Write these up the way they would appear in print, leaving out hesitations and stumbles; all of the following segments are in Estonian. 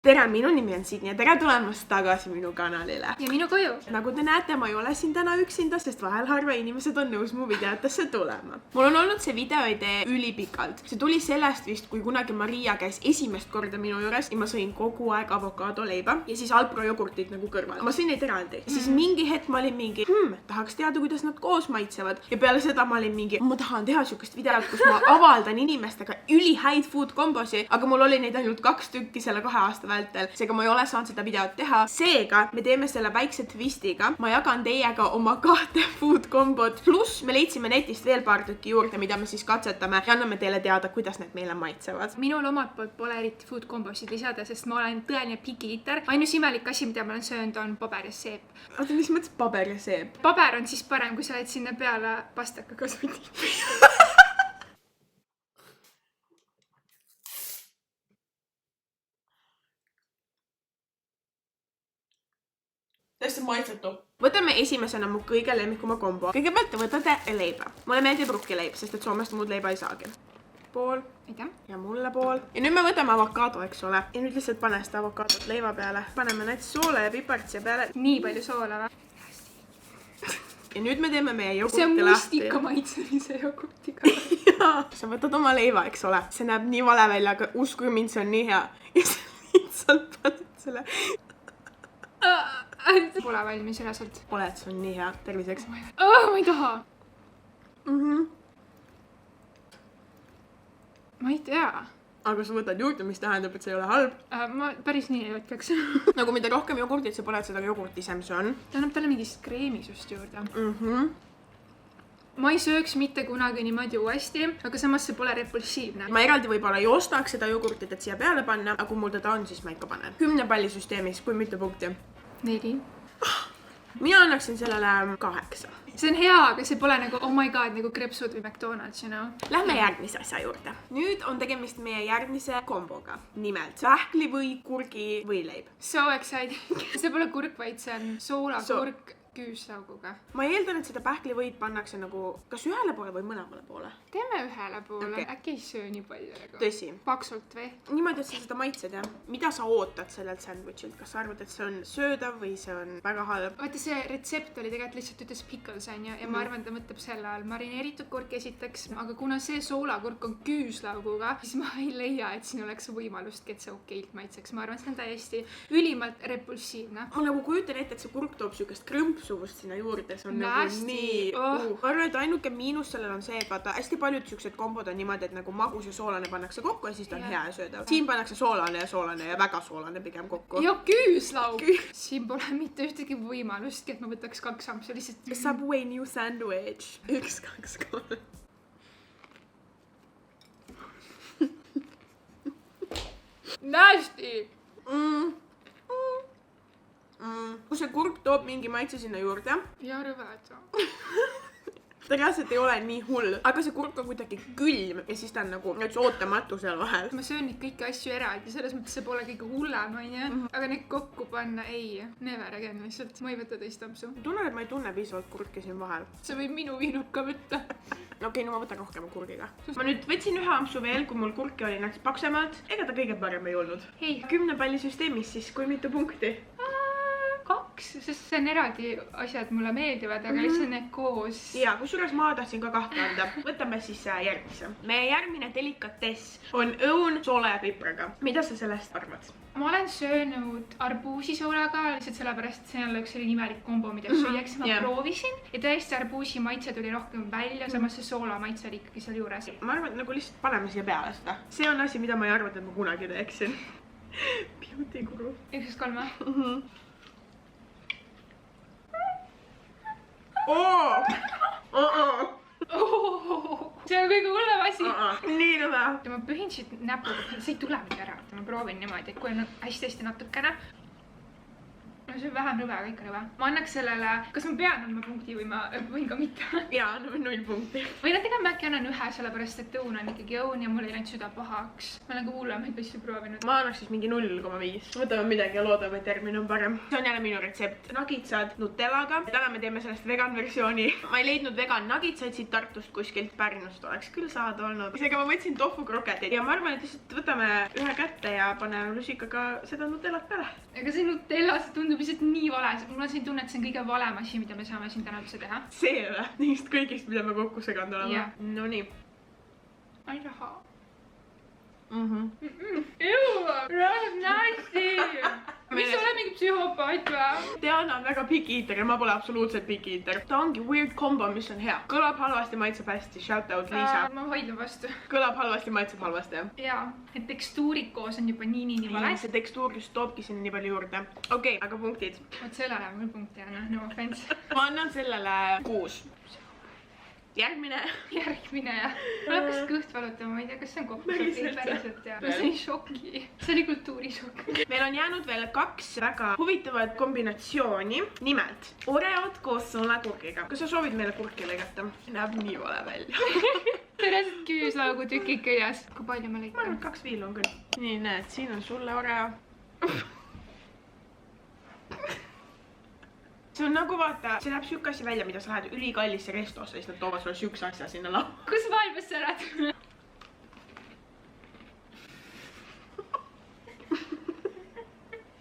Tere, minu nimi on Signe, tere tulemast tagasi minu kanalile. Ja minu koju. Nagu te näete, ma ei ole siin täna üksinda, sest vahel harva inimesed on nõus mu videotesse tulema. Mul on olnud see videoidee ülipikalt. See tuli sellest vist, kui kunagi Maria käis esimest korda minu juures ja ma sõin kogu aeg avokaadoleiba ja siis Alpro jogurtit nagu kõrval. Ma sõin neid eraldi. Siis mingi hetk ma olin mingi, tahaks teada, kuidas nad koos maitsevad. Ja peale seda ma olin mingi, ma tahan teha siukest videot, kus ma avaldan inimestega ülihäid food kombosi, aga mul oli neid ainult 2 tükki selle 2 aasta vältel, seega ma ei ole saanud seda videot teha. Seega me teeme selle väikse twistiga. Ma jagan teiega oma 2 food kombot, pluss me leidsime netist veel paar tükki juurde, mida me siis katsetame ja anname teile teada, kuidas need meile maitsevad. Minul omalt poolt pole eriti food kombosid lisada, sest ma olen tõeline picky eater. Ainus imelik asi, mida ma olen söönud, on paber ja seep. Oota, mis mõttes paber ja seep? Paber on siis parem, kui sa oled sinna peale pastaka kasvõi. Täiesti maitsetu. Võtame esimesena mu kõige lemmikuma kombo. Kõigepealt te võtate leiba. Mulle meeldib rukkileib, sest et Soomest muud leiba ei saagi. Pool. Aitäh. Ja mulle pool. Ja nüüd me võtame avokaado, eks ole. Ja nüüd lihtsalt pane seda avokaadot leiva peale. Paneme näiteks soole ja pipart siia peale. Nii palju soola või? Ja nüüd me teeme meie jogurti lahti. See on mustika maitselise jogurtiga. Jaa. Sa võtad oma leiva, eks ole. See näeb nii vale välja, aga uskuge mind, see on nii hea. Ja sa lihtsalt paned selle... Pole valmis üleselt. Oled, see on nii hea. Terviseks. Ma ei taha. Ma ei tea. Aga sa võtad juurde, mis tähendab, et see ei ole halb. Ma päris nii ei võtkaks. Nagu mida rohkem jogurtit sa paned, seda jogurtisem see on. Ta annab talle mingist kreemisust juurde. Ma ei sööks mitte kunagi niimoodi uuesti, aga samas see pole repulsiivne. Ma eraldi võib-olla ei ostaks seda jogurtit, et siia peale panna, aga kui mul teda on, siis ma ikka panen. 10 pallisüsteemis, kui mitu punkti? 4. Mina annaksin sellele 8. See on hea, aga see pole nagu, oh my god, nagu krepsud või McDonald's, you know? Lähme järgmise asja juurde. Nüüd on tegemist meie järgmise komboga. Nimelt pähkli või kurgi või leib. So exciting. See pole kurk, vaid see on soolakurk küüslauguga. Ma eeldan, et seda pähklivõid pannakse nagu kas ühele poole või mõlemale poole. Teeme ühele poole. Okay. Äkki ei söö nii palju nagu. Tõsi. Paksult või? Niimoodi, et sa seda maitsed, jah. Mida sa ootad sellelt sandwichilt? Kas sa arvad, et see on söödav või see on väga halb? Vaata, see retsept oli tegelikult lihtsalt ütles pickles on ja ma arvan, ta mõtleb selle all marineeritud kurk esiteks, aga kuna see soolakurk on küüslauguga, siis ma ei leia, et siin oleks võimalustki, et see okeilt maitseks. Ma arvan, see on täiesti ülimalt repulsiivne. Ma nagu kujutan ette, et see kurk toob sükest krõmpsuvust sinna juurde. See on nagu nii... Ma arvan, et ainuke miinus sellel on see, et vaata, hästi paljud süksed kombod on niimoodi, et nagu magus ja soolane pannakse kokku ja siis ta on hea ja söödav. Siin pannakse soolane ja väga soolane pigem kokku. Ja küüslaug! Siin pole mitte ühtegi võimalustki, et ma võtaks 2 ampsu lihtsalt... Subway new sandwich. 1, 2, 3. Nasty! Kui see kurk toob mingi maitse sinna juurde. Ja rõved. Ta reaalselt ei ole nii hull, aga see kurk on kuidagi külm ja siis ta on nagu ootamatu seal vahel. Ma söön neid kõiki asju eraldi, selles mõttes see pole kõige hullem, aga neid kokku panna ei. Never again lihtsalt. Ma ei võta teist ampsu. Tunnen, et ma ei tunne piisavalt kurki siin vahel. Sa võib minu viinuka võtta. Okei, no ma võtan rohkem kurgiga. Ma nüüd võtsin 1 ampsu veel, kui mul kurki oli näks paksemalt. Ega ta kõige parem ei olnud. Hei. 10 pallisüsteemis siis, kui mitu punkti? 2, sest see on eraldi asjad mulle meeldivad, aga lihtsalt need koos. Ja, kusjuures ma tahtsin ka 2 anda. Võtame siis järgmise. Meie järgmine delikatess on õun soole ja pipraga. Mida sa sellest arvad? Ma olen söönud arbuusisoolaga, lihtsalt sellepärast, et see on üks selline imelik kombo, mida süüaks. Ma proovisin ja tõesti arbuusi maitse tuli rohkem välja, samas see soola maitse oli ikkagi seal juures. Ma arvan, et nagu lihtsalt paneme siia peale seda. See on asi, mida ma ei arva, et ma kunagi teeksin. Beauty guru. 1, 3. See on kõige hullem asi. Nii rõve. Ma pühin siit näpuga, see ei tule mitte ära. Ma proovin niimoodi, et kui on hästi-hästi natukene. no see on vähem rõve, aga ikka rõve. Ma annaks sellele, kas ma pean andma punkti või ma võin ka mitte? Jaa, anname 0 punkti. Või tegelikult ma äkki annan 1, sellepärast et õun on ikkagi õun ja mul ei läinud süda pahaks. Ma olen ka hullemaid asju proovinud. Ma annaks siis mingi 0,5. Võtame midagi ja loodame, et järgmine on parem. See on jälle minu retsept. Nugitsad Nutellaga. Täna me teeme sellest vegan versiooni. Ma ei leidnud vegan nugitsaid siit Tartust kuskilt Pärnust. Oleks küll saada olnud. Isegi ma võtsin tofu kroketit ja ma arvan, et lihtsalt võtame ühe kätte ja paneme lusikaga seda Nutellat peale. Aga see Nutella, see tundub lihtsalt nii vale. Mul on siin tunne, et see on kõige valem asi, mida me saame siin täna üldse teha. See või? Neist kõigist, mida me kokku seganud olema. No nii. Ma ei taha. Nasty! Mis ole mingi psühhopaat või? Diana on väga picky eater ja ma pole absoluutselt picky eater. Ta ongi weird combo, mis on hea. Kõlab halvasti, maitseb hästi. Shout out Liisa. Ma vaidlen vastu. Kõlab halvasti, maitseb halvasti. Jaa, et tekstuurid koos on juba nii vale. See tekstuur just toobki sinna nii palju juurde. Okei, aga punktid. Vot sellele mul punkti anna, no offense. Ma annan sellele 6. Järgmine ja mul hakkas kõht valutama, ma ei tea, kas see on kokku päriselt ja ma sain šoki. See oli kultuurishokk. Meil on jäänud veel 2 väga huvitavat kombinatsiooni. Nimelt, Oreod koos soolakurgiga. Kas sa soovid meile kurki lõigata? Näeb nii vale välja. Tõenäoliselt küüslaugu tükid küljes. Kui palju ma lõikan? Ma arvan, 2 viilu on küll. Nii, näed, siin on sulle Oreo. See on nagu vaata, see näeb siuke asi välja, mida sa lähed ülikallisse restosse, siis nad toovad sulle siukse asja sinna lau. Kus maailmas sa elad?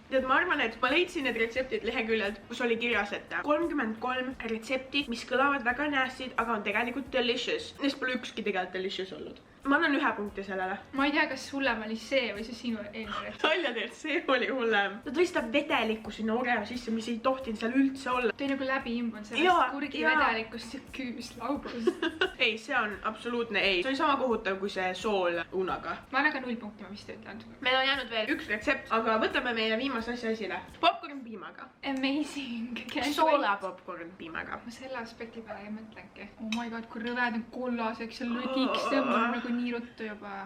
Tead, ma arvan, et ma leidsin need retseptid leheküljelt, kus oli kirjas, et 33 retsepti, mis kõlavad väga nasty, aga on tegelikult delicious. Neist pole ükski tegelikult delicious olnud. Ma annan 1 punkti sellele. Ma ei tea, kas hullem oli see või see sinu eelmine retsept. Salja teelt, see oli hullem. Ta tõstab vedelikku sinna Oreo sisse, mis ei tohtinud seal üldse olla. Ta oli nagu läbiimbun sellest kurgi vedelikust ja küüslaugust. Ei, see on absoluutne ei. See oli sama kohutav kui see sool unaga. Ma olen ka 0 punkti, ma vist ütlen. Meil on jäänud veel 1 retsept, aga võtame meile viimase asja esile. Popcorn piimaga. Amazing. Soola popcorn piimaga. Ma selle aspekti peale ei mõtlengi. Oh my god, kui rõved on kollaseks ja lõdiks tõmbab nagu nii ruttu juba.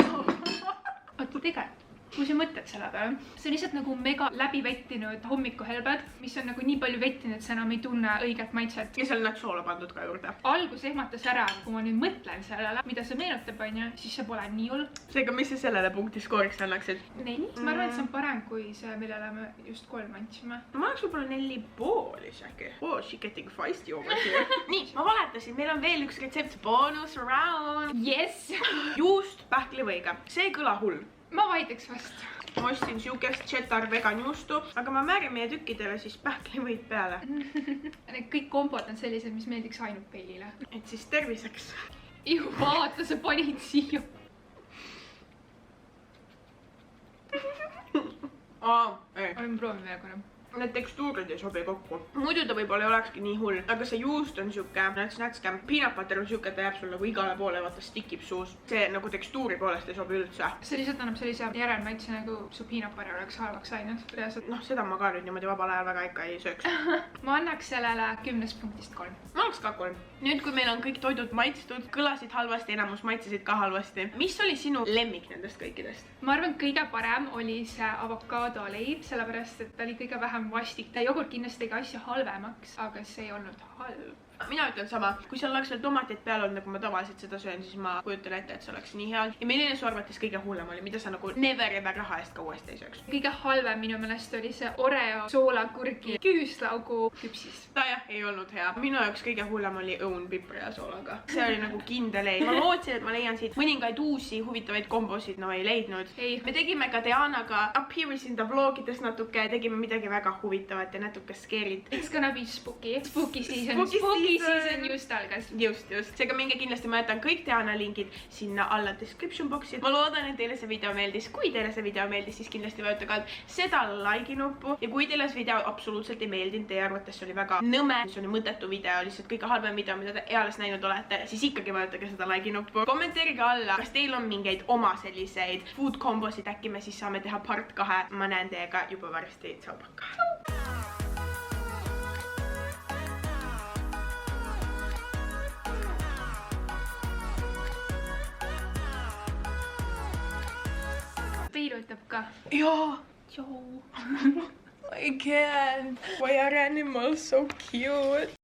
Oota, tegelikult, kui sa mõtled selle peale, see on lihtsalt nagu mega läbivettinud hommikuhelbed, mis on nagu nii palju vettinud, et sa enam ei tunne õiget maitset. Ja seal on soola pandud ka juurde. Algus ehmatas ära, kui ma nüüd mõtlen sellele, mida see meenutab, siis see pole nii hull. Seega, mis sa sellele punkti skooriks annaksid? 4. Ma arvan, et see on parem kui see, millele me just 3 andsime. Ma annaks võib-olla 4,5 isegi. Oh, she getting feisty over here. Nii, ma valetasin. Meil on veel 1 retsept. Bonus round. Yes! Juust pähklivõiga. See ei kõla hull. Ma vaidleks vastu. Ma ostsin siukest cheddar vegan juustu, aga ma määrin meie tükkidele siis pähklivõid peale. Need kõik kombod on sellised, mis meeldiks ainult Peilile. Et siis terviseks. Ihu, vaata, sa panid siia. Oleme proovime veel korra. Need tekstuurid ei sobi kokku. Muidu ta võib-olla ei olekski nii hull, aga see juust on siuke, nätske, peanut butter on siuke, ta jääb sul nagu igale poole, vaata stikib suus. See nagu tekstuuri poolest ei sobi üldse. See lihtsalt annab sellise järelmaitse, nagu su peanut butter oleks halvaks läinud. Noh, seda ma ka nüüd niimoodi vabal ajal väga ikka ei sööks. Ma annaks sellele 10 punktist 3. Ma annaks ka 3. Nüüd, kui meil on kõik toidud maitstud, kõlasid halvasti, enamus maitsesid ka halvasti. Mis oli sinu lemmik nendest kõikidest? Ma arvan, kõige parem oli see avokadoleib, sellepärast et ta oli kõige vähem vastik. Ta jogurt kindlasti tegi asja halvemaks, aga see ei olnud halb. Mina ütlen sama, kui seal oleks veel tomatid peal olnud, nagu ma tavaliselt seda söön, siis ma kujutan ette, et see oleks nii hea. Ja milline su arvates kõige hullem oli, mida sa nagu never ever raha eest ka uuesti ei sööks? Kõige halvem minu meelest oli see Oreo soolakurgi küüslaugu küpsis. Ta jah, ei olnud hea. Minu jaoks kõige hullem oli õun pipri ja soolaga. See oli nagu kindel ei. Ma lootsin, et ma leian siit mõningaid uusi huvitavaid kombosid, no ei leidnud. Ei. Me tegime ka Dianaga appearance in the vlogides natuke, tegime midagi väga huvitavat ja natuke scare'it. It's gonna be spooky. Spooky season. Season just algas. Just. Seega minge kindlasti, ma jätan kõik Diana lingid sinna alla description box'i. Ma loodan, et teile see video meeldis. Kui teile see video meeldis, siis kindlasti vajutage seda like nuppu. Ja kui teile see video absoluutselt ei meeldinud, teie arvates see oli väga nõme, see oli mõttetu video, lihtsalt kõige halvem video, mida te eales näinud olete, siis ikkagi vajutage seda like nuppu. Kommenteerige alla, kas teil on mingeid oma selliseid food kombosid, äkki me siis saame teha part 2. Ma näen teiega juba varsti. Tšau, pakka! Peil ütleb ka. Jaa! Joe. I can't. Why are animals so cute?